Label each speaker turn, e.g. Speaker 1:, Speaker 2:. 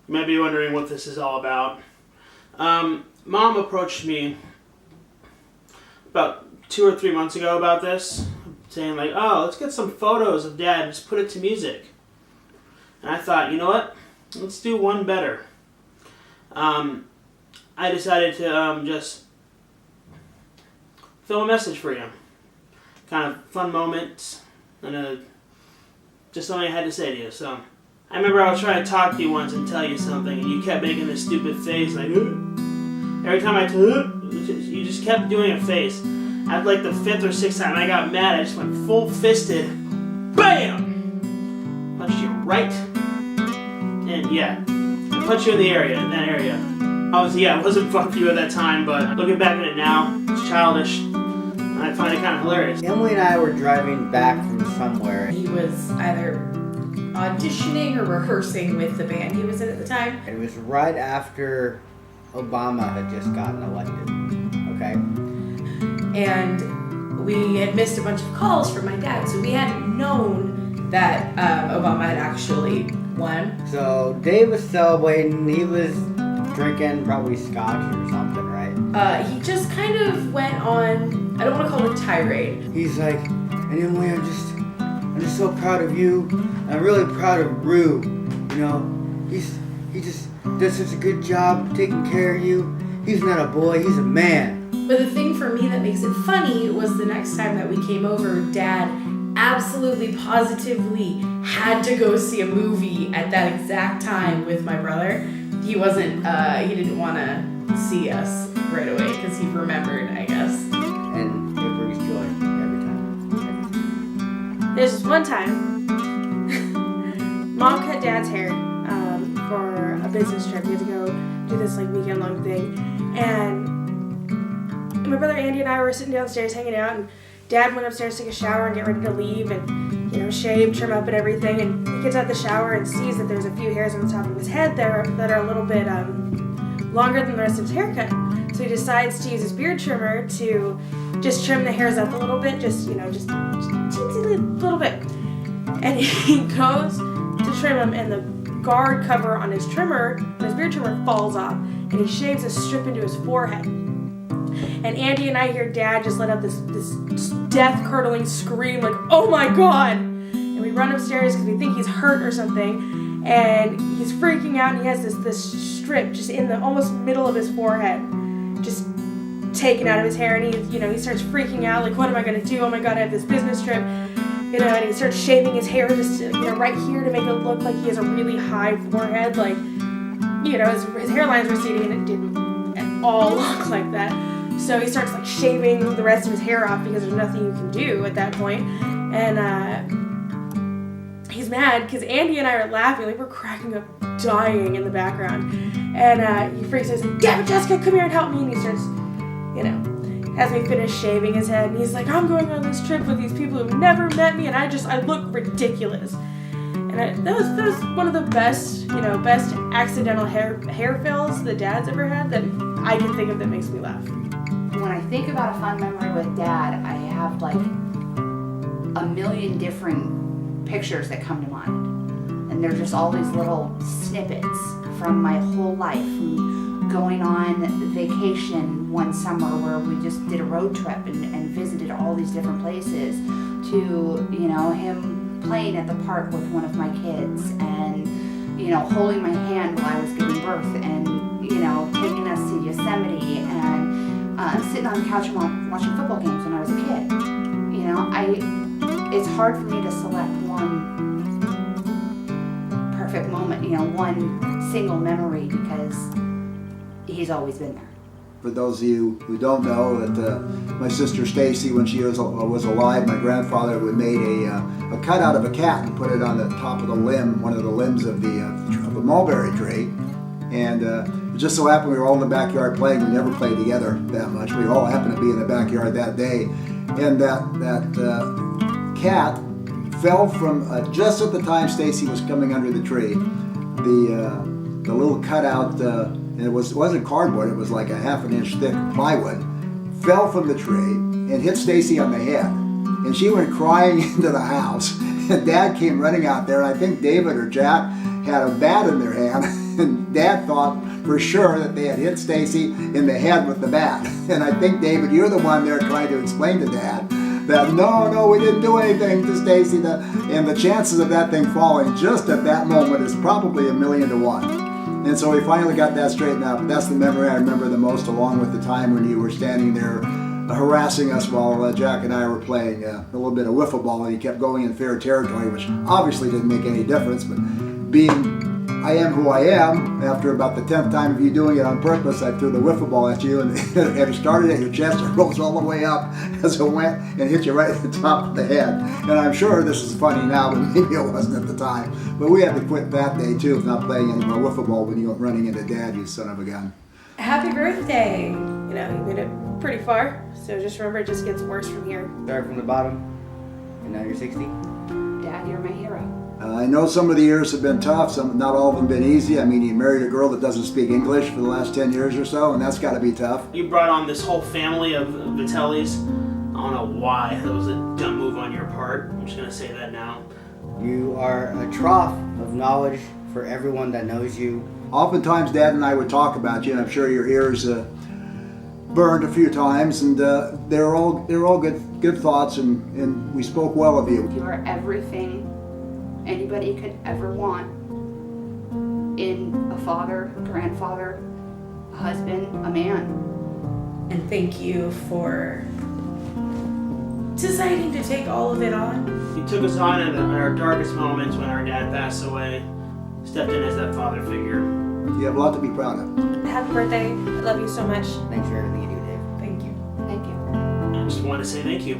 Speaker 1: You might be wondering what this is all about. Mom approached me about 2 or 3 months ago about this, saying like, oh, let's get some photos of Dad and just put it to music. And I thought, you know what? Let's do one better. I decided to just film a message for you. Kind of fun moments and just something I had to say to you. So I remember I was trying to talk to you once and tell you something, and you kept making this stupid face like, every time I you just kept doing a face. After like the 5th or 6th time I got mad, I just went full fisted, BAM! Punched you right, and yeah, I punched you in the area, in that area. Obviously, yeah, it wasn't fun for you at that time, but looking back at it now, it's childish, and I find it kind of hilarious.
Speaker 2: Emily and I were driving back from somewhere.
Speaker 3: He was either auditioning or rehearsing with the band he was in at the time.
Speaker 2: It was right after Obama had just gotten elected, okay?
Speaker 3: And we had missed a bunch of calls from my dad, so we hadn't known that Obama had actually won.
Speaker 2: So Dave was celebrating, he was drinking probably scotch or something, right?
Speaker 3: He just kind of went on, I don't want to call it a tirade.
Speaker 2: He's like, and Emily, I'm just so proud of you. I'm really proud of Rue. You know, he just does such a good job taking care of you. He's not a boy, he's a man.
Speaker 3: But the thing for me that makes it funny was the next time that we came over, Dad absolutely positively had to go see a movie at that exact time with my brother. He wasn't, he didn't want to see us right away because he remembered, I guess.
Speaker 2: And it brings joy every time.
Speaker 4: There's this one time, Mom cut Dad's hair for a business trip. We had to go do this like weekend long thing, and my brother Andy and I were sitting downstairs hanging out, and Dad went upstairs to take a shower and get ready to leave and, you know, shave, trim up and everything, and he gets out of the shower and sees that there's a few hairs on the top of his head that are a little bit longer than the rest of his haircut. So he decides to use his beard trimmer to just trim the hairs up a little bit, just teensy little bit. And he goes to trim them, and the guard cover on his beard trimmer falls off, and he shaves a strip into his forehead. And Andy and I hear Dad just let out this death-curdling scream like, oh my God! And we run upstairs because we think he's hurt or something, and he's freaking out, and he has this strip just in the almost middle of his forehead, just taken out of his hair, and he starts freaking out like, what am I gonna do? Oh my God, I have this business trip. You know, and he starts shaving his hair just, right here to make it look like he has a really high forehead, like, his hairline's receding, and it didn't at all look like that. So he starts like shaving the rest of his hair off because there's nothing you can do at that point. And he's mad because Andy and I are laughing, like we're cracking up, dying in the background. And he freaks out, he's like, damn it, Jessica, come here and help me. And he starts, as we finish shaving his head, and he's like, I'm going on this trip with these people who've never met me, and I look ridiculous. And that was one of the best accidental hair fills that Dad's ever had that I can think of that makes me laugh.
Speaker 5: When I think about a fun memory with Dad, I have like a million different pictures that come to mind. And they're just all these little snippets from my whole life, from going on vacation one summer where we just did a road trip and visited all these different places, to, him playing at the park with one of my kids, and, holding my hand while I was giving birth, and, taking us to Yosemite, and sitting on the couch and watching football games when I was a kid. It's hard for me to select one perfect moment, one single memory, because he's always been there.
Speaker 6: For those of you who don't know, that my sister Stacy, when she was alive, my grandfather would made a cutout of a cat and put it on the top of the limb, one of the limbs of the mulberry tree. And it just so happened we were all in the backyard playing. We never played together that much. We all happened to be in the backyard that day. And that cat fell from, just at the time Stacy was coming under the tree, the little cutout, and it wasn't cardboard, it was like a ½ an inch thick plywood, fell from the tree and hit Stacy on the head. And she went crying into the house. And Dad came running out there. I think David or Jack had a bat in their hand. And Dad thought for sure that they had hit Stacy in the head with the bat. And I think, David, you're the one there trying to explain to Dad that no, we didn't do anything to Stacy. And the chances of that thing falling just at that moment is probably 1,000,000 to 1. And so we finally got that straightened out. But that's the memory I remember the most, along with the time when you were standing there harassing us while Jack and I were playing a little bit of wiffle ball, and he kept going in fair territory, which obviously didn't make any difference. But being I am who I am, after about the 10th time of you doing it on purpose, I threw the wiffle ball at you, and it started at your chest and rose all the way up as it went and hit you right at the top of the head. And I'm sure this is funny now, but maybe it wasn't at the time. But we had to quit that day too, of not playing any more wiffle ball when you went running into Dad, you son of a gun.
Speaker 3: Happy birthday!
Speaker 4: You know, you made it pretty far, so just remember it just gets worse from here.
Speaker 2: Start from the bottom, and now you're 60.
Speaker 5: Dad, you're my hero.
Speaker 6: I know some of the years have been tough, not all of them been easy. I mean, you married a girl that doesn't speak English for the last 10 years or so, and that's got to be tough.
Speaker 1: You brought on this whole family of Vitellis. I don't know why. That was a dumb move on your part. I'm just going to say that now.
Speaker 2: You are a trough of knowledge for everyone that knows you.
Speaker 6: Oftentimes, Dad and I would talk about you, and I'm sure your ears burned a few times, and they're all good thoughts, and we spoke well of you.
Speaker 5: You are everything anybody could ever want in a father, grandfather, a husband, a man.
Speaker 3: And thank you for deciding to take all of it on.
Speaker 1: You took us on in our darkest moments when our dad passed away. Stepped in as that father figure.
Speaker 6: You have a lot to be proud of.
Speaker 4: Happy birthday. I love you so much.
Speaker 2: Thanks for everything you do, Dave.
Speaker 3: Thank you.
Speaker 5: Thank you.
Speaker 1: I just want to say thank you.